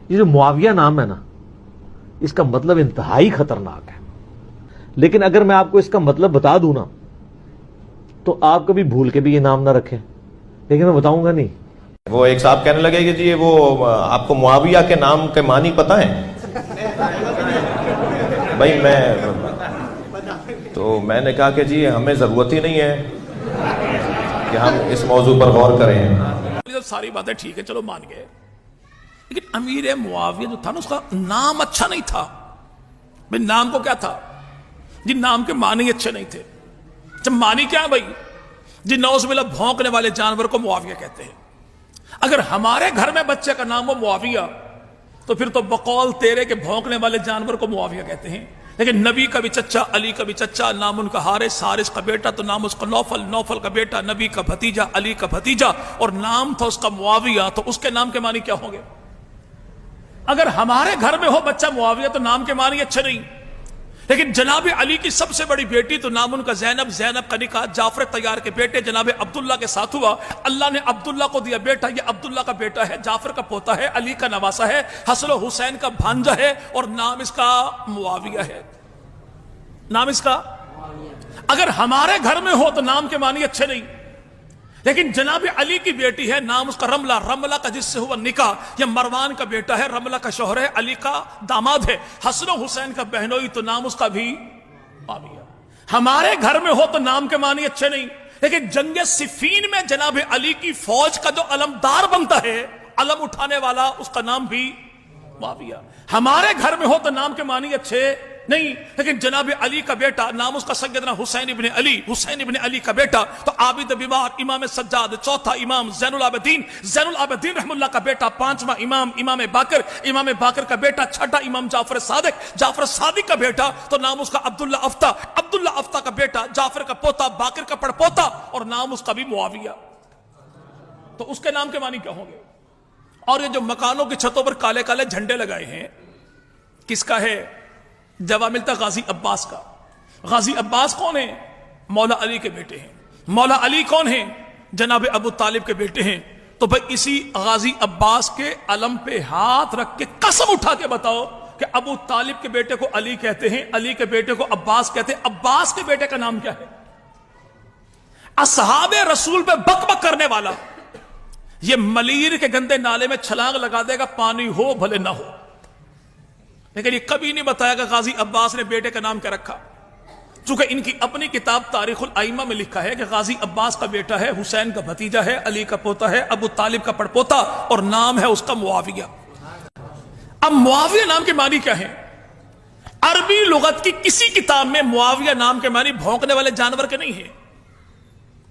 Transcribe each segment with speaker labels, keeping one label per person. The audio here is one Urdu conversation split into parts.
Speaker 1: یہ جو معاویہ نام ہے نا، اس کا مطلب انتہائی خطرناک ہے، لیکن اگر میں آپ کو اس کا مطلب بتا دوں نا تو آپ کبھی بھول کے بھی یہ نام نہ رکھیں، لیکن میں بتاؤں گا نہیں۔
Speaker 2: وہ ایک صاحب کہنے لگے کہ جی وہ آپ کو معاویہ کے نام کے معنی پتہ ہیں؟ بھائی میں نے کہا کہ جی ہمیں ضرورت ہی نہیں ہے کہ ہم اس موضوع پر غور کریں۔
Speaker 3: ساری باتیں ٹھیک ہے، چلو مان گئے، لیکن امیر معاویہ جو تھا نا، اس کا نام اچھا نہیں تھا۔ بھائی نام کو کیا تھا جی؟ نام کے معنی اچھے نہیں تھے۔ جب معنی کیا ہے بھائی جی؟ نعوذ باللہ بھونکنے والے جانور کو معاویہ کہتے ہیں۔ اگر ہمارے گھر میں بچے کا نام ہو معاویہ تو پھر تو بقول تیرے کے بھونکنے والے جانور کو معاویہ کہتے ہیں۔ لیکن نبی کا بھی چچا، علی کا بھی چچا، نام ان کا حارث، حارث کا بیٹا تو نام اس کا نوفل، نوفل کا بیٹا نبی کا بھتیجا، علی کا بھتیجا، اور نام تھا اس کا معاویہ، تو اس کے نام کے معنی کیا ہوں گے؟ اگر ہمارے گھر میں ہو بچہ معاویہ تو نام کے معنی اچھے نہیں۔ لیکن جناب علی کی سب سے بڑی بیٹی تو نام ان کا زینب، زینب کا نکاح جعفر طیار کے بیٹے جناب عبداللہ کے ساتھ ہوا۔ اللہ نے عبداللہ کو دیا بیٹا، یہ عبداللہ کا بیٹا ہے، جعفر کا پوتا ہے، علی کا نواسا ہے، حسن و حسین کا بھانجا ہے، اور نام اس کا معاویہ ہے۔ نام اس کا اگر ہمارے گھر میں ہو تو نام کے معنی اچھے نہیں۔ لیکن جناب علی کی بیٹی ہے، نام اس کا رملہ، رملہ کا جس سے ہوا نکاح، یہ مروان کا بیٹا ہے، رملہ کا شوہر ہے، علی کا داماد ہے، حسن و حسین کا بہنوئی تو نام اس کا بھی معاویہ۔ ہمارے گھر میں ہو تو نام کے معنی اچھے نہیں، لیکن جنگ صفین میں جناب علی کی فوج کا جو علمدار بنتا ہے، علم اٹھانے والا، اس کا نام بھی معاویہ۔ ہمارے گھر میں ہو تو نام کے معنی اچھے نہیں، لیکن جناب علی کا بیٹا، نام اس کا سیدنا حسین ابن علی، حسین ابن علی کا بیٹا تو عابد بیمار، امام سجاد، چوتھا امام زین العابدین، زین العابدین رحم اللہ کا بیٹا، پانچواں امام، امام باقر، امام باقر کا بیٹا، چھٹا امام جعفر صادق، جعفر صادق کا بیٹا تو نام اس کا عبداللہ افتا، عبداللہ افتا کا بیٹا، جعفر کا پوتا، باقر کا پڑپوتا، اور نام اس کا بھی معاویہ۔ تو اس کے نام کے معنی کیا ہوں گے؟ اور یہ جو مکانوں کی چھتوں پر کالے کالے جھنڈے لگائے ہیں، کس کا ہے؟ جواب ملتا غازی عباس کا۔ غازی عباس کون ہیں؟ مولا علی کے بیٹے ہیں۔ مولا علی کون ہیں؟ جناب ابو طالب کے بیٹے ہیں۔ تو بھئی اسی غازی عباس کے علم پہ ہاتھ رکھ کے قسم اٹھا کے بتاؤ کہ ابو طالب کے بیٹے کو علی کہتے ہیں، علی کے بیٹے کو عباس کہتے ہیں، عباس کے بیٹے کا نام کیا ہے؟ اصحاب رسول پہ بک بک کرنے والا یہ ملیر کے گندے نالے میں چھلانگ لگا دے گا، پانی ہو بھلے نہ ہو، لیکن یہ کبھی نہیں بتایا کہ غازی عباس نے بیٹے کا نام کیا رکھا۔ چونکہ ان کی اپنی کتاب تاریخ الائمہ میں لکھا ہے کہ غازی عباس کا بیٹا ہے، حسین کا بھتیجا ہے، علی کا پوتا ہے، ابو طالب کا پڑپوتا، اور نام ہے اس کا معاویہ۔ اب معاویہ نام کے معنی کیا ہے؟ عربی لغت کی کسی کتاب میں معاویہ نام کے معنی بھونکنے والے جانور کے نہیں ہیں،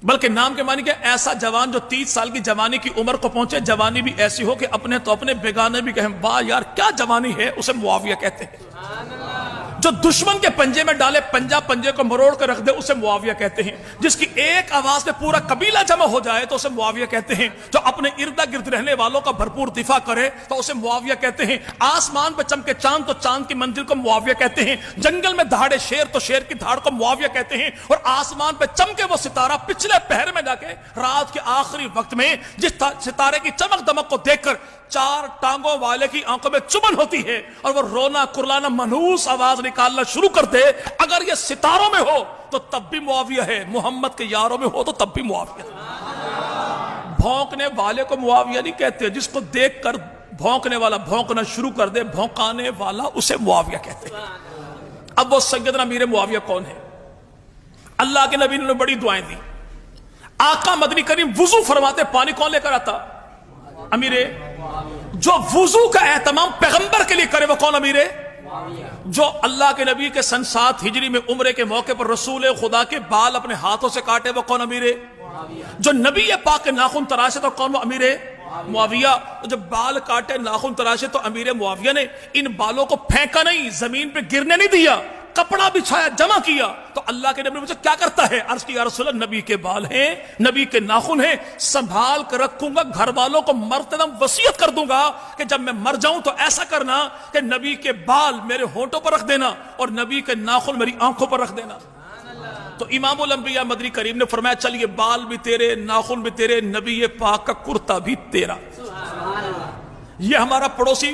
Speaker 3: بلکہ نام کے معنی کیا؟ ایسا جوان جو 30 سال کی جوانی کی عمر کو پہنچے، جوانی بھی ایسی ہو کہ اپنے تو اپنے، بیگانے بھی کہیں واہ یار کیا جوانی ہے، اسے معاویہ کہتے ہیں۔ جو دشمن کے پنجے میں ڈالے، پنجے کو مروڑ کر رکھ دے، اسے معاویہ کہتے ہیں۔ جس کی ایک آواز میں پورا قبیلہ جمع ہو جائے تو اسے معاویہ کہتے ہیں۔ جو اپنے ارد گرد رہنے والوں کا بھرپور دفاع کرے تو اسے معاویہ کہتے ہیں۔ آسمان پہ چمکے چاند تو چاند کی منزل کو معاویہ کہتے ہیں۔ جنگل میں دہاڑے شیر تو شیر کی دھاڑ کو معاویہ کہتے ہیں۔ اور آسمان پہ چمکے وہ ستارہ پچھلے پہر میں جا کے رات کے آخری وقت میں جس ستارے کی چمک دمک کو دیکھ کر 4 ٹانگوں والے کی آنکھوں میں چبن ہوتی ہے اور وہ رونا کرلانا منحوس آواز نکالنا شروع کر دے، اگر یہ ستاروں میں ہو تو تب بھی معاویہ ہے، محمد کے یاروں میں ہو تو تب بھی معاویہ ہے۔ بھونکنے والے کو معاویہ نہیں کہتے، جس کو دیکھ کر بھونکنے والا بھونکنا شروع کر دے، بھونکانے والا اسے معاویہ کہتے ہیں۔ اب وہ سیدنا امیر معاویہ کون ہے؟ اللہ کے نبی نے بڑی دعائیں دی۔ آقا مدنی کریم وضو فرماتے، پانی کون لے کر آتا؟ امیر۔ جو وضو کا اہتمام پیغمبر کے لیے کرے وہ کون؟ امیر۔ جو اللہ کے نبی کے سن 7 ہجری میں عمرے کے موقع پر رسول خدا کے بال اپنے ہاتھوں سے کاٹے وہ کون؟ امیر۔ جو نبی پاک کے ناخن تراشے تو کون؟ وہ امیر معاویہ۔ جب بال کاٹے ناخن تراشے تو امیر معاویہ نے ان بالوں کو پھینکا نہیں، زمین پہ گرنے نہیں دیا، کپڑا بچھایا، جمع کیا۔ تو اللہ کے نبی نے مجھے کیا کرتا ہے؟ عرض کی یا رسول اللہ، نبی کے بال ہیں، نبی کے ناخن ہیں، سنبھال کر رکھوں گا، گھر والوں کو مرتے دم وصیت کر دوں گا کہ جب میں مر جاؤں تو ایسا کرنا کہ نبی کے بال میرے ہونٹوں پر رکھ دینا اور نبی کے ناخن میری آنکھوں پر رکھ دینا۔ تو امام الانبیاء مدنی کریم نے فرمایا چلیے بال بھی تیرے، ناخن بھی تیرے، نبی پاک کا کرتا بھی تیرا۔ یہ ہمارا پڑوسی